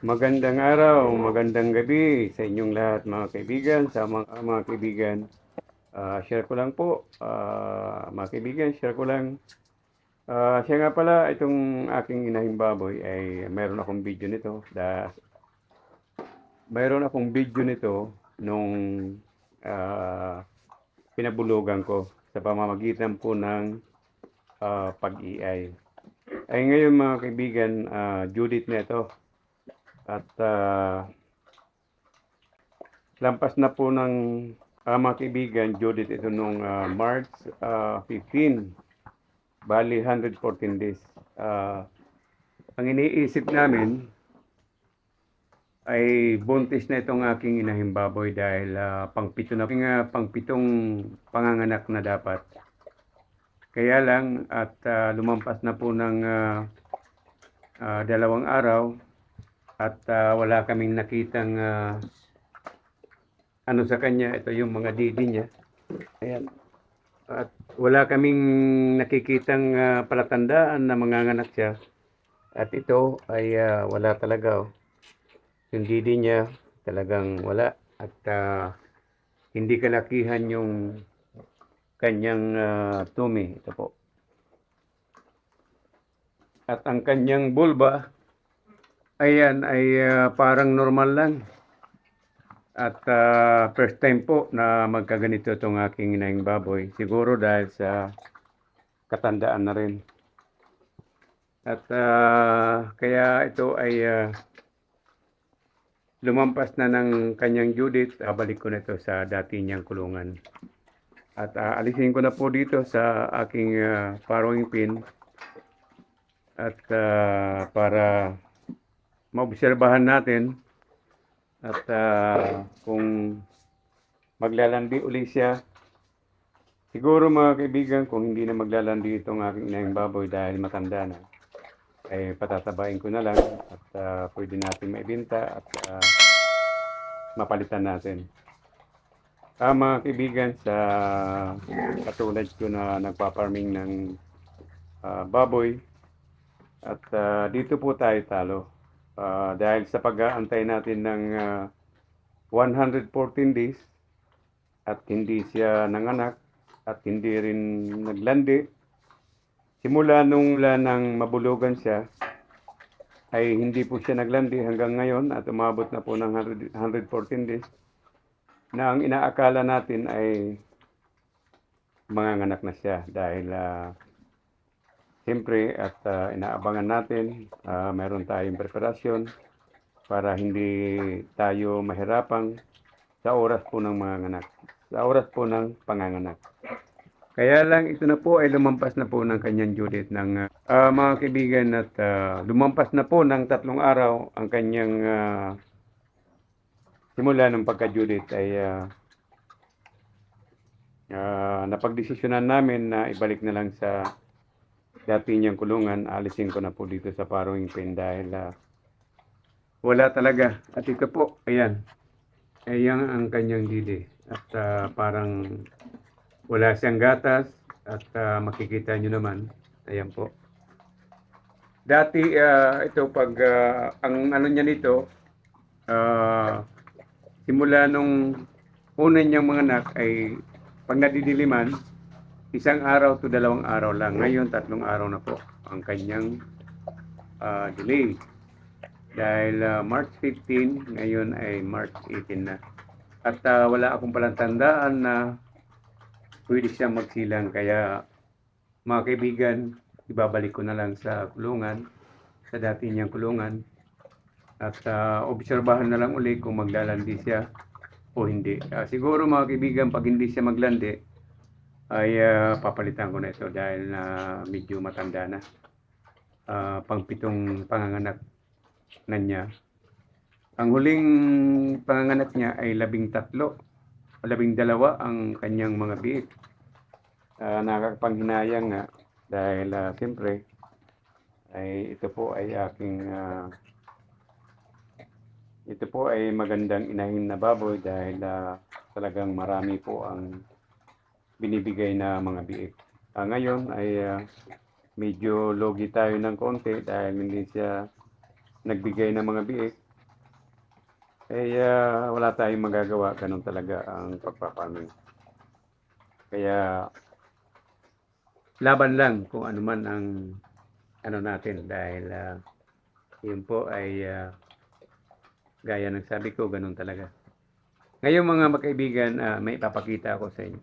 Magandang araw, magandang gabi sa inyong lahat mga kaibigan, sa mga kaibigan. Share ko lang po, mga kaibigan, share ko lang. Siya nga pala, itong aking inahing baboy ay mayroon akong video nito nung ah, pinabulugan ko sa pamamagitan po ng pag-EI. Ay ngayon mga kaibigan, Judith na ito at lampas na po ng mga kaibigan, Judith, ito nung March 15, bali 114 days. Ah, ang iniisip namin ay buntis na itong aking inahing baboy dahil pangpitong panganganak na dapat. Kaya lang at lumampas na po ng 2 araw at wala kaming nakitang ano sa kanya. Ito yung mga didi niya. Ayan. At wala kaming nakikitang palatandaan na manganganak siya. At ito ay wala talaga. Yung didi niya talagang wala. At hindi kalakihan yung kanyang tummy. Ito po. At ang kanyang vulva, ayan, ay parang normal lang. At first time po na magkaganito itong aking inahing baboy. Siguro dahil sa katandaan na rin. At kaya ito ay lumampas na ng kanyang Judith. Balik ko na ito sa dati niyang kulungan. At alisin ko na po dito sa aking farrowing pin. At para maobserbahan natin at kung maglalandi uli siya. Siguro mga kaibigan, kung hindi na maglalandi itong aking inahing baboy dahil matanda na, ay patatabain ko na lang at pwede natin maibenta at mapalitan natin. Mga kaibigan, sa katulad ko na nagpa-farming ng baboy at dito po tayo talo. Dahil sa pag-aantay natin ng 114 days at hindi siya nanganak at hindi rin naglandi. Simula nang mabulugan siya ay hindi po siya naglandi hanggang ngayon at umabot na po ng 114 days na ang inaakala natin ay manganganak na siya dahil siyempre at inaabangan natin, meron tayong preparasyon para hindi tayo mahirapang sa oras po ng manganganak, sa oras po ng panganganak. Kaya lang ito na po ay lumampas na po ng kanyang Judith ng mga kaibigan at lumampas na po ng 3 araw ang kanyang simula ng pagka-Judith ay napagdesisyonan namin na ibalik na lang sa dati niyang kulungan. Alisin ko na po dito sa farrowing pen dahil wala talaga. At ito po, ayan. Ayan ang kanyang didi. At parang wala siyang gatas at makikita nyo naman. Ayan po. Dati ito pag ang ano niya nito simula nung una niyang mga anak ay pag nadidiliman 1 araw to 2 araw lang. Ngayon 3 araw na po ang kanyang delay. Dahil March 15, ngayon ay March 18 na. At wala akong palang tandaan na pwede siyang magsilang. Kaya mga kaibigan, ibabalik ko na lang sa kulungan, sa dati niyang kulungan. At obserbahan na lang uli kung maglalandi siya o hindi. Siguro mga kaibigan, pag hindi siya maglandi, ay papalitan ko na ito dahil medyo matanda na. Pang-7 panganganak na niya. Ang huling panganganak niya ay 13 o 12 ang kanyang mga biik. Nakakapanghinayang nga dahil siyempre ay ito po ay magandang inahin na baboy dahil talagang marami po ang binibigay na mga biik. Ngayon ay medyo logi tayo ng konti dahil hindi siya nagbigay ng mga biik. Kaya wala tayong magagawa, ganun talaga ang pagpa-farming. Kaya laban lang kung ano man ang ano natin dahil yun po ay gaya ng sabi ko, ganun talaga. Ngayon mga magkaibigan, may ipapakita ako sa inyo.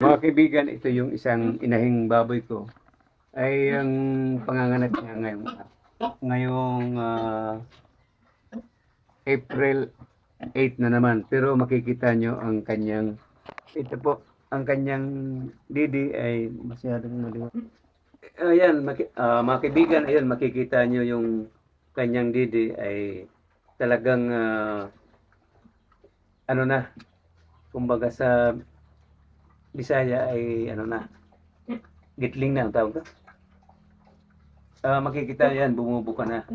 Mga kaibigan, ito yung isang inahing baboy ko. Ay ang panganganak niya ngayong April 8 na naman. Pero makikita nyo ang kanyang, ito po, ang kanyang didi ay masyadong maliwanag. Ayan, mga kaibigan, ayan, makikita nyo yung kanyang didi ay talagang ano na, kumbaga sa Bisaya ay ano na, gitling na ang tawag. Makikita yan, bumubuka na.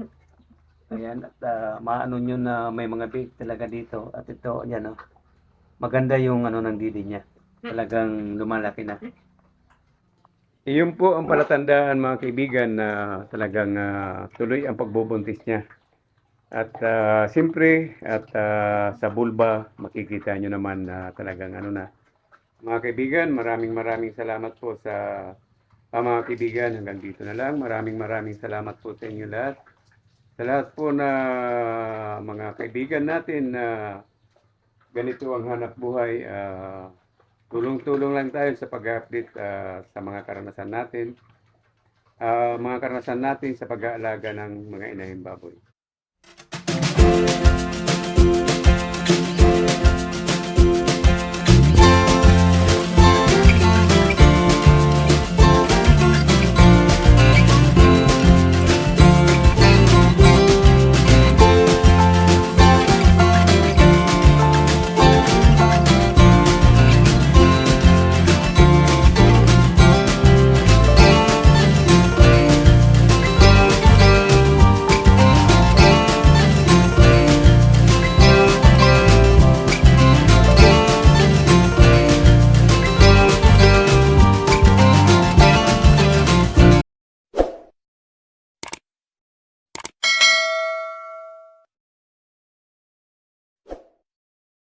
Ayan, at maano nyo na may mga bait talaga dito. At ito, yan, maganda yung ano ng didi niya. Talagang lumalaki na. Iyon po ang palatandaan mga kaibigan na talagang tuloy ang pagbubuntis niya. At siyempre, at sa bulba, makikita nyo naman na talagang ano na. Mga kaibigan, maraming salamat po sa mga kaibigan. Hanggang dito na lang. Maraming salamat po sa inyo lahat. Sa lahat po na mga kaibigan natin na ganito ang hanap buhay, tulong-tulong lang tayo sa pag-update sa mga karanasan natin, sa pag-aalaga ng mga inahing baboy.